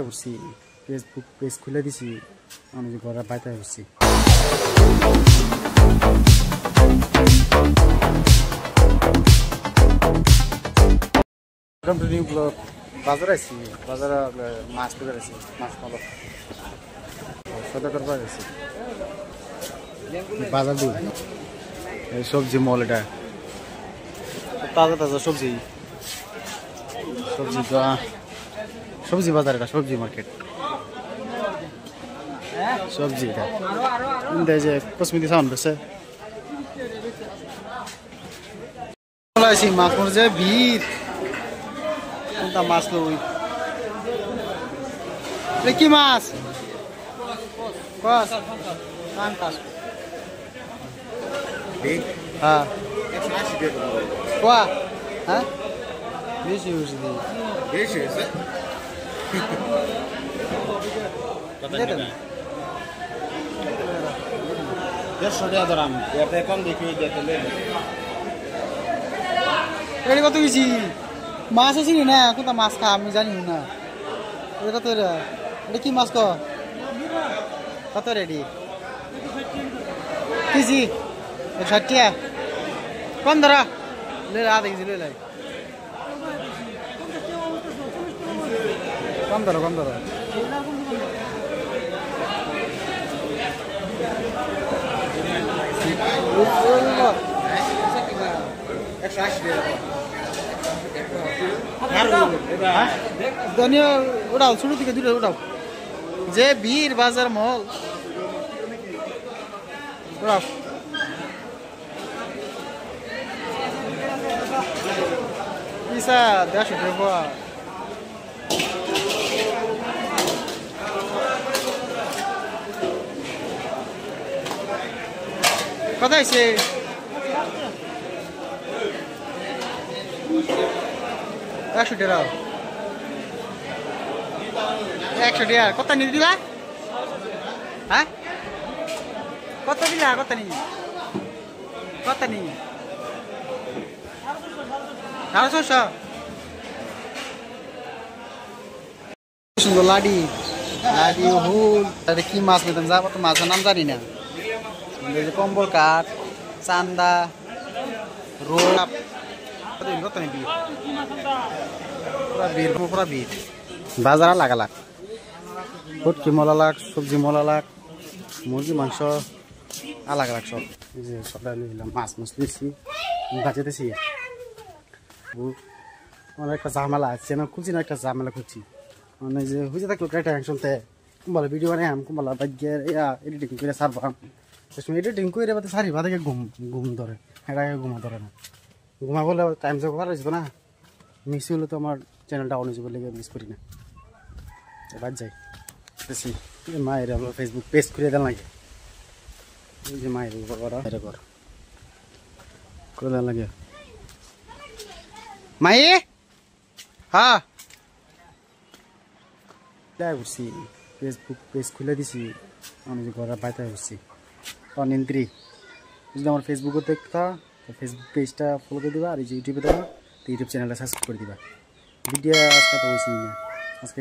ঘুরছি Facebook page খুলে দিছি আমি ঘরের বাইরে ঘুরছি বাজার আছি বাজারে মাছ বাজার আছি মাছ পালো সদা করবা গেছি বাজার দিই সবজি মল এটা তাজা তাজা সবজি সবজি সবজি বাজার এটা সবজি মার্কেট সবজি এটা যে কসমেটিক সামান বেছে মাছ মরে যে ভিড় কোনটা মাছ লই কি মাছ কস কাস হ্যাঁ কোয়া হ্যাঁ বেশি বেশি বেশি হয়েছে কত গেছি মাছ আছে না কোনটা মাছ খা আমি জানি না কত এটা কি মাছ কত রেডি কেজি 160 টাকা কম ধরা ले आधा केजी ले लाई कम धरो धनिया उड़ाओ शुरू থেকে দূরে উঠাও যে বীর বাজার মল উড়াও পিসা 150 টাকা কত আছে 100 টাকা 100 টাকা কত নিয়ে দিলা হ্যাঁ কত দিলা কত নি সুন্দর লাডি হুল তাহলে কি মাছ নিতাম যাবো তো মাছের নাম জানি না কম্বল কাঠ চান্দা রোল কত নিবি পুরা ভিড় বাজার লাগালাক ফুটকি মলা লাগ সবজি মলা লাগ মুরগি মাংস আলাগ আলাগ সব এই যে সবটা নিলাম মাছ নিচ্ছি বাঁচাতেছি আমার একটা ঝামেলা আছে না খুঁজছি না একটা ঝামেলা খুঁজছি মানে যে হয়ে থাকলো একটা অ্যাকশনতে কুম্বালা ভিডিও বানাই কুম্বালা বাগ্যের এডিটিং করে সারবাম এডিটিং করে বাদে সারি বাদে ঘুম ধরে এটাকে ঘুমা ধরে না ঘুমা বলে টাইম যোগ করা যেত না মিস হলে তো আমার চ্যানেলটা অন হয়ে লেগে মিস করি না এবার যাই দেখছি মায়ের আমরা ফেসবুক পেজ খুলে দেন লাগে এই যে মায়ের কর করে দেন লাগে মায়ে হ্যাঁ ঘুরছি ফেসবুক পেজ খুলে দিছি আমি ঘরের বাইরে ঘুরছি অনিন্ত্রী যদি আমার ফেসবুকে দেখতা তো ফেসবুক পেজটা ফলো করে দিবা আর এই যে ইউটিউবে দেবা তো ইউটিউব চ্যানেলটা সাবস্ক্রাইব করে দিবা ভিডিও আজকে তো হয়েছি না আজকে